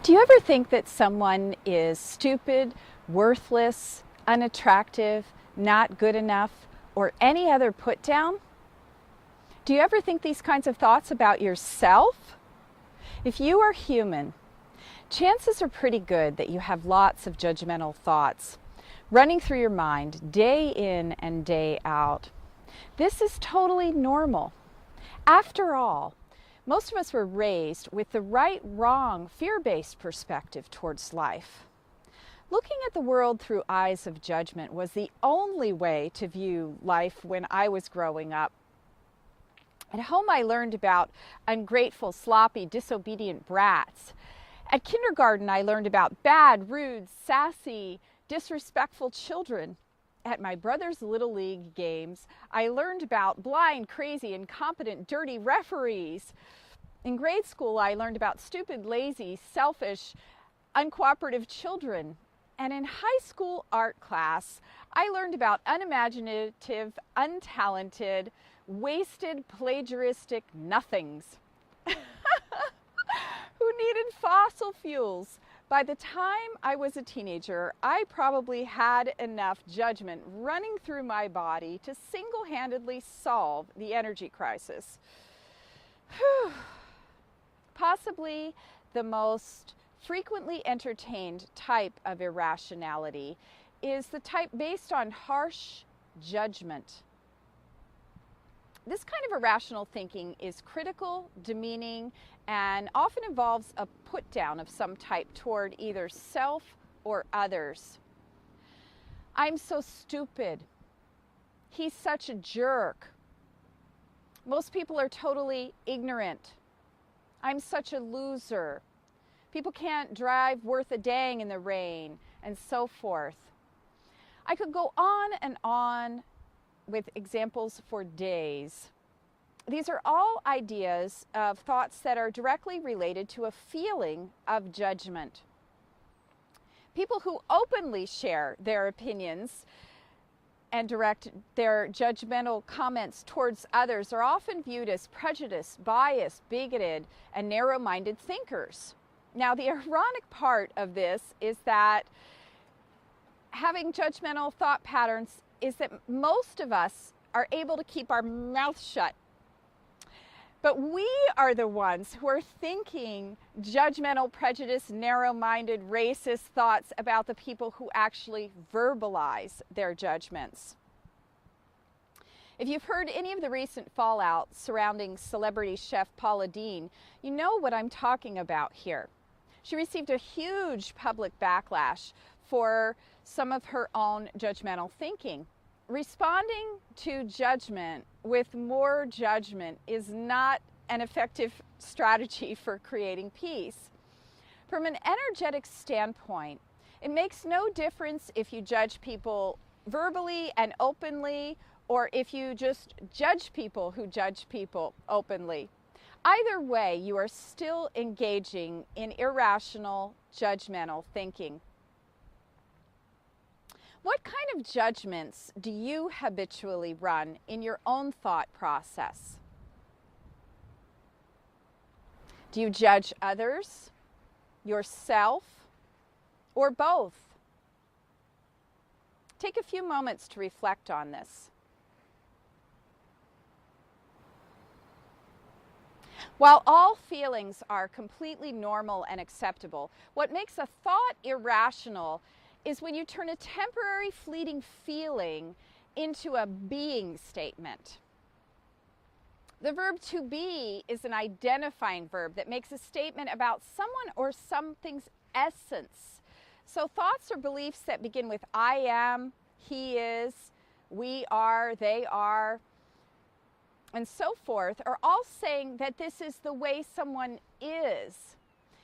Do you ever think that someone is stupid, worthless, unattractive, not good enough, or any other put down? Do you ever think these kinds of thoughts about yourself? If you are human, chances are pretty good that you have lots of judgmental thoughts running through your mind day in and day out. This is totally normal. After all, most of us were raised with the right-wrong, fear-based perspective towards life. Looking at the world through eyes of judgment was the only way to view life when I was growing up. At home, I learned about ungrateful, sloppy, disobedient brats. At kindergarten, I learned about bad, rude, sassy, disrespectful children. At my brother's Little League games, I learned about blind, crazy, incompetent, dirty referees. In grade school, I learned about stupid, lazy, selfish, uncooperative children. And in high school art class, I learned about unimaginative, untalented, wasted, plagiaristic nothings who needed fossil fuels. By the time I was a teenager, I probably had enough judgment running through my body to single-handedly solve the energy crisis. Whew. Possibly the most frequently entertained type of irrationality is the type based on harsh judgment. This kind of irrational thinking is critical, demeaning, and often involves a put down of some type toward either self or others. I'm so stupid. He's such a jerk. Most people are totally ignorant. I'm such a loser. People can't drive worth a dang in the rain, and so forth. I could go on and on with examples for days. These are all ideas of thoughts that are directly related to a feeling of judgment. People who openly share their opinions and direct their judgmental comments towards others are often viewed as prejudiced, biased, bigoted, and narrow-minded thinkers. Now, the ironic part of this is that having judgmental thought patterns is that most of us are able to keep our mouth shut. But we are the ones who are thinking judgmental, prejudiced, narrow-minded, racist thoughts about the people who actually verbalize their judgments. If you've heard any of the recent fallout surrounding celebrity chef Paula Deen, you know what I'm talking about here. She received a huge public backlash for some of her own judgmental thinking. Responding to judgment with more judgment is not an effective strategy for creating peace. From an energetic standpoint, it makes no difference if you judge people verbally and openly, or if you just judge people who judge people openly. Either way, you are still engaging in irrational, judgmental thinking. What kind of judgments do you habitually run in your own thought process? Do you judge others, yourself, or both? Take a few moments to reflect on this. While all feelings are completely normal and acceptable, what makes a thought irrational is when you turn a temporary fleeting feeling into a being statement. The verb to be is an identifying verb that makes a statement about someone or something's essence. So thoughts or beliefs that begin with I am, he is, we are, they are, and so forth are all saying that this is the way someone is.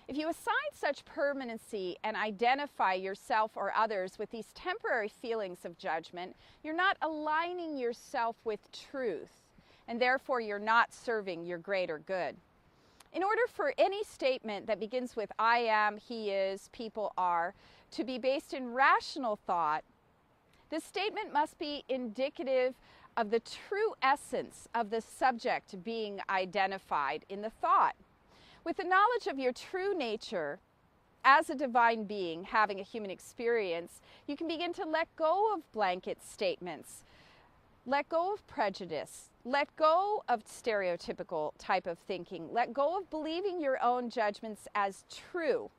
If you assign such permanency and identify yourself or others with these temporary feelings of judgment, you're not aligning yourself with truth, and therefore you're not serving your greater good. In order for any statement that begins with I am, he is, people are, to be based in rational thought, this statement must be indicative of the true essence of the subject being identified in the thought. With the knowledge of your true nature, as a divine being having a human experience, you can begin to let go of blanket statements, let go of prejudice, let go of stereotypical type of thinking, let go of believing your own judgments as true,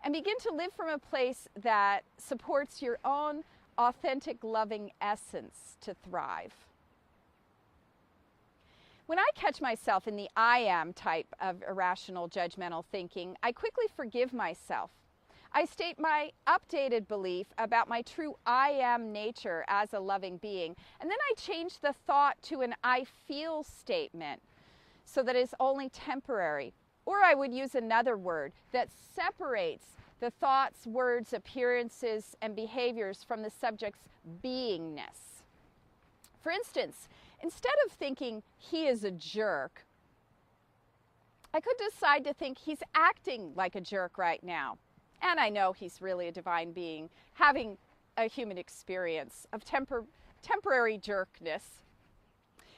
and begin to live from a place that supports your own authentic, loving essence to thrive. When I catch myself in the I am type of irrational, judgmental thinking, I quickly forgive myself. I state my updated belief about my true I am nature as a loving being, and then I change the thought to an I feel statement so that it's only temporary. Or I would use another word that separates the thoughts, words, appearances, and behaviors from the subject's beingness. For instance, instead of thinking he is a jerk, I could decide to think he's acting like a jerk right now. And I know he's really a divine being having a human experience of temporary jerkness.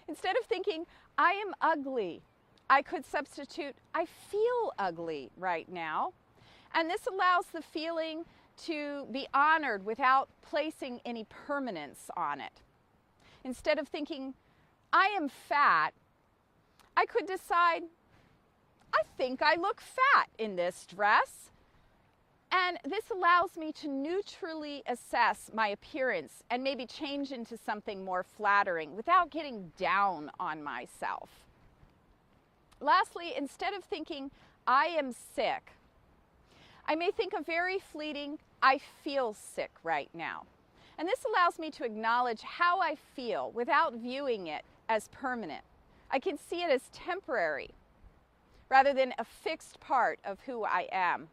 Instead of thinking I am ugly, I could substitute I feel ugly right now. And this allows the feeling to be honored without placing any permanence on it. Instead of thinking I am fat, I could decide I think I look fat in this dress. And this allows me to neutrally assess my appearance and maybe change into something more flattering without getting down on myself. Lastly, instead of thinking I am sick, I may think a very fleeting I feel sick right now. And this allows me to acknowledge how I feel without viewing it as permanent. I can see it as temporary rather than a fixed part of who I am.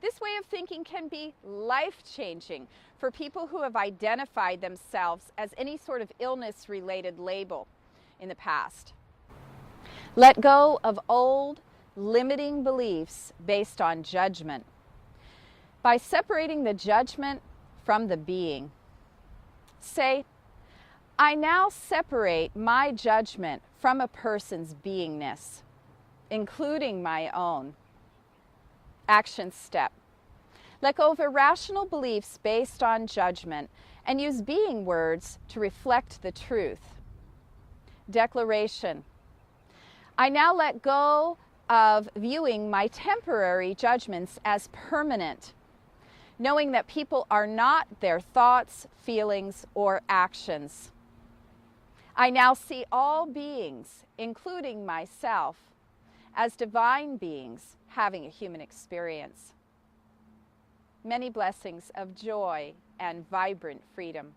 This way of thinking can be life-changing for people who have identified themselves as any sort of illness-related label in the past. Let go of old, limiting beliefs based on judgment. By separating the judgment from the being, say, I now separate my judgment from a person's beingness, including my own. Action step. Let go of irrational beliefs based on judgment and use being words to reflect the truth. Declaration. I now let go of viewing my temporary judgments as permanent, knowing that people are not their thoughts, feelings, or actions. I now see all beings, including myself, as divine beings having a human experience. Many blessings of joy and vibrant freedom.